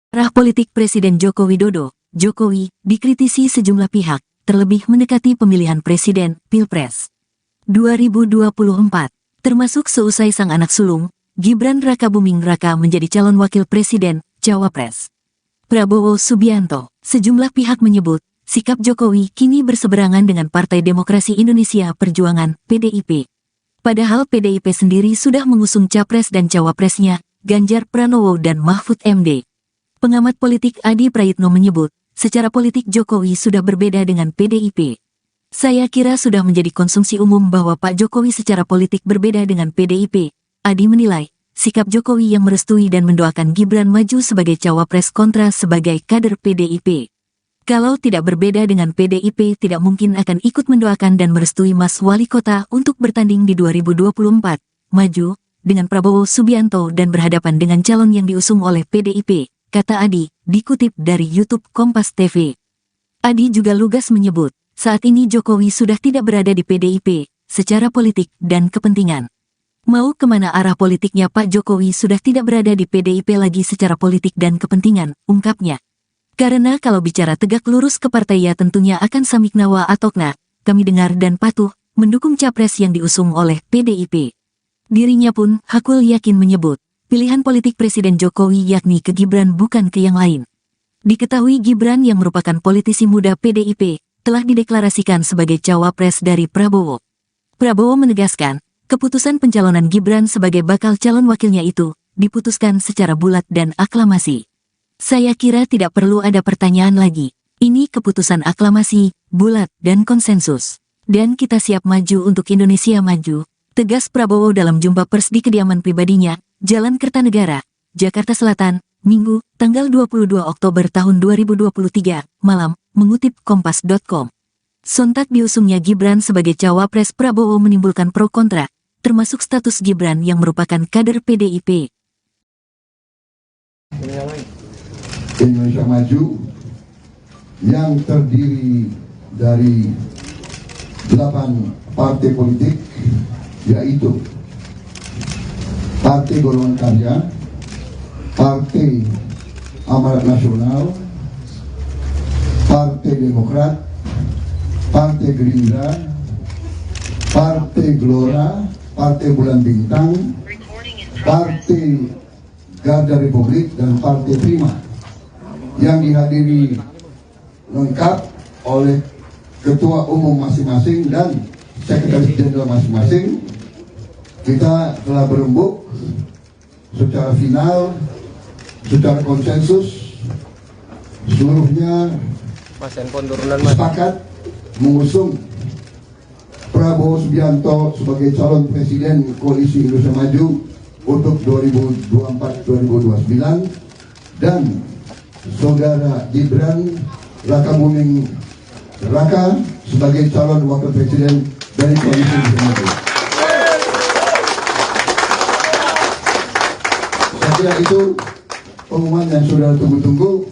Arah politik Presiden Joko Widodo, Jokowi, dikritisi sejumlah pihak, terlebih mendekati pemilihan presiden, Pilpres 2024, termasuk seusai sang anak sulung, Gibran Rakabuming Raka menjadi calon wakil presiden, Cawapres Prabowo Subianto. Sejumlah pihak menyebut, sikap Jokowi kini berseberangan dengan Partai Demokrasi Indonesia Perjuangan, PDIP. Padahal PDIP sendiri sudah mengusung capres dan cawapresnya, Ganjar Pranowo dan Mahfud MD. Pengamat politik Adi Prayitno menyebut, secara politik Jokowi sudah berbeda dengan PDIP. Saya kira sudah menjadi konsumsi umum bahwa Pak Jokowi secara politik berbeda dengan PDIP. Adi menilai, sikap Jokowi yang merestui dan mendoakan Gibran maju sebagai cawapres kontra sebagai kader PDIP. Kalau tidak berbeda dengan PDIP tidak mungkin akan ikut mendoakan dan merestui Mas Wali Kota untuk bertanding di 2024, maju, dengan Prabowo Subianto dan berhadapan dengan calon yang diusung oleh PDIP. Kata Adi, dikutip dari YouTube Kompas TV. Adi juga lugas menyebut, saat ini Jokowi sudah tidak berada di PDIP, secara politik dan kepentingan. Mau kemana arah politiknya Pak Jokowi sudah tidak berada di PDIP lagi secara politik dan kepentingan, ungkapnya. Karena kalau bicara tegak lurus ke partai ya tentunya akan samiknawa atokna, kami dengar dan patuh, mendukung capres yang diusung oleh PDIP. Dirinya pun, hakul yakin menyebut, pilihan politik Presiden Jokowi yakni ke Gibran bukan ke yang lain. Diketahui Gibran yang merupakan politisi muda PDIP, telah dideklarasikan sebagai cawapres dari Prabowo. Prabowo menegaskan, keputusan pencalonan Gibran sebagai bakal calon wakilnya itu, diputuskan secara bulat dan aklamasi. Saya kira tidak perlu ada pertanyaan lagi. Ini keputusan aklamasi, bulat, dan konsensus. Dan kita siap maju untuk Indonesia maju, tegas Prabowo dalam jumpa pers di kediaman pribadinya, Jalan Kertanegara, Jakarta Selatan, Minggu, tanggal 22 Oktober tahun 2023, malam, mengutip Kompas.com. Sontak diusungnya Gibran sebagai cawapres Prabowo menimbulkan pro kontra, termasuk status Gibran yang merupakan kader PDIP. Indonesia Maju yang terdiri dari 8 partai politik, yaitu Partai Golongan Karya, Partai Amanat Nasional, Partai Demokrat, Partai Gerindra, Partai Gelora, Partai Bulan Bintang, Partai Garda Republik, dan Partai Prima, yang dihadiri lengkap oleh Ketua Umum masing-masing dan Sekretaris Jenderal masing-masing. Kita telah berembuk secara final, secara konsensus, seluruhnya sepakat mengusung Prabowo Subianto sebagai calon presiden Koalisi Indonesia Maju untuk 2024-2029 dan Saudara Gibran Rakabuming Raka sebagai calon wakil presiden dari Koalisi Indonesia Maju. Saya kira itu pengumuman yang sudah tunggu-tunggu.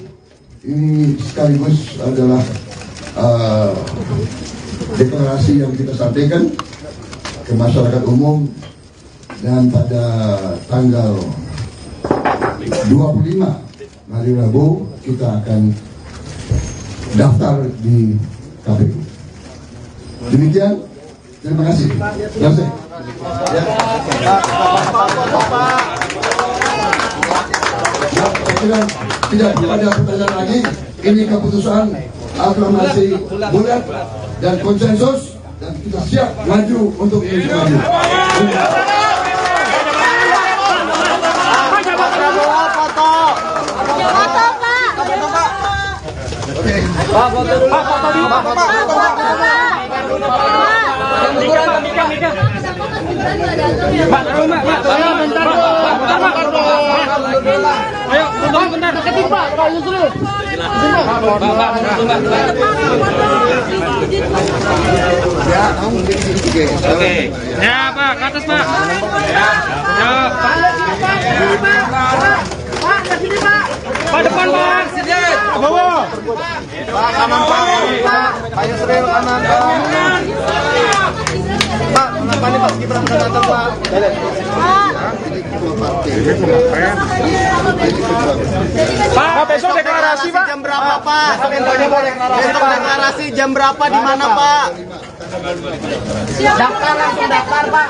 Ini sekaligus adalah deklarasi yang kita sampaikan ke masyarakat umum, dan pada tanggal 25 hari Rabu kita akan daftar di KPU. Demikian, terima kasih. Terima kasih. Tidak ada pertanyaan lagi. Ini keputusan aklamasi bulat dan konsensus, dan kita siap maju untuk Indonesia Maju. Oke, ya Pak, ke atas Pak. Ya, Pak, ke sini Pak. Pak depan Pak. Ke bawah. Pak, kanan Pak. Pak Yusril kanan Pak. Pak, kenapa nih Pak Gibran datang Pak? Pak. Pak, besok deklarasi, Pak. Jam berapa, Pak? Besok deklarasi jam berapa di mana, Pak? Daftar langsung daftar, Pak.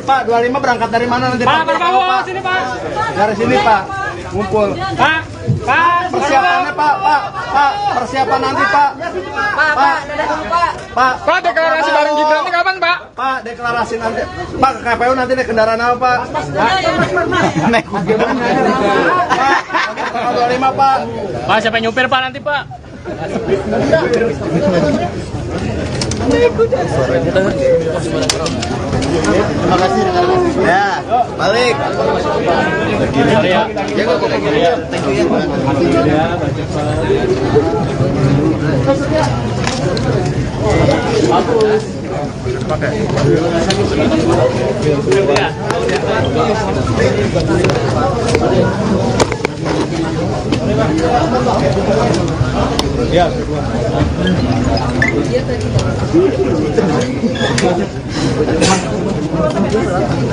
Pak, 25 berangkat dari mana nanti, Pak? Pak, sini, Pak. Dari sini, Pak. Ngumpul. Pak, Persiapannya, Pak. Persiapan nanti, Pak. Pak, deklarasi bareng Gibran ini kapan, Pak? Pak, deklarasi nanti. Pak, ke KPU nanti naik kendaraan apa, Pak? Naik gimana? Pak, tanggal 25, Pak. Pak, siapa yang nyupir, Pak, nanti, Pak? Ya, balik.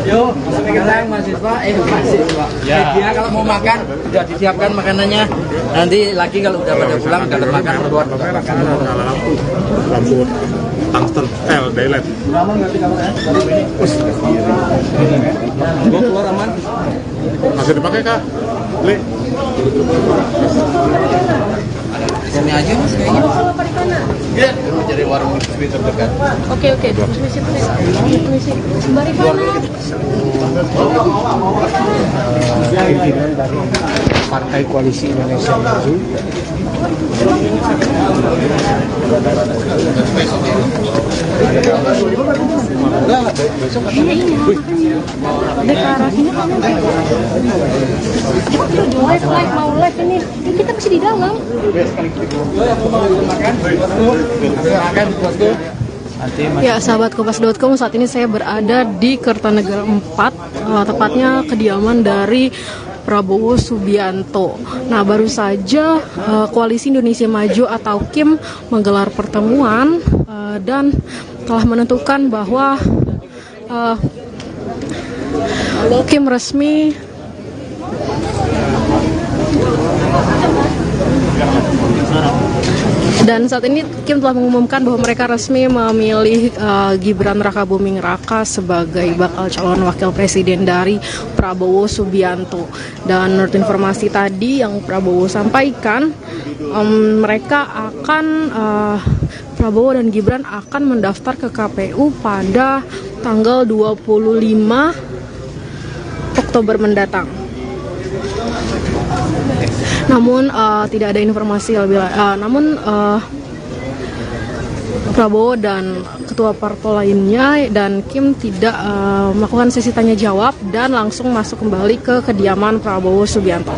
Yo, sekarang mahasiswa, media kalau mau makan sudah disiapkan makanannya. Nanti lagi kalau udah pada pulang kalau makan keluar. Lampu tungsten daylight. Gua keluar aman. Masih dipakai, Kak? Li. Sini aja mas kayaknya. Ya, mencari warung biskuit terdekat. Oke. Permisi. Sembari panas. Pimpinan dari Partai Koalisi Indonesia Maju. Deklarasinya kan live mau live ini kita masih di dalam. Ya, sahabat Kompas.com, saat ini saya berada di Kertanegara 4, tepatnya kediaman dari Prabowo Subianto. Nah, baru saja Koalisi Indonesia Maju atau KIM menggelar pertemuan dan telah menentukan bahwa KIM resmi dan saat ini Kim telah mengumumkan bahwa mereka resmi memilih Gibran Rakabuming Raka sebagai bakal calon wakil presiden dari Prabowo Subianto. Dan menurut informasi tadi yang Prabowo sampaikan, mereka akan Prabowo dan Gibran akan mendaftar ke KPU pada tanggal 25 Oktober mendatang. Namun tidak ada informasi lebih namun Prabowo dan ketua parpol lainnya dan Kim tidak melakukan sesi tanya jawab dan langsung masuk kembali ke kediaman Prabowo Subianto.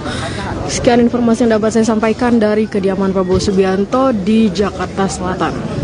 Sekian informasi yang dapat saya sampaikan dari kediaman Prabowo Subianto di Jakarta Selatan.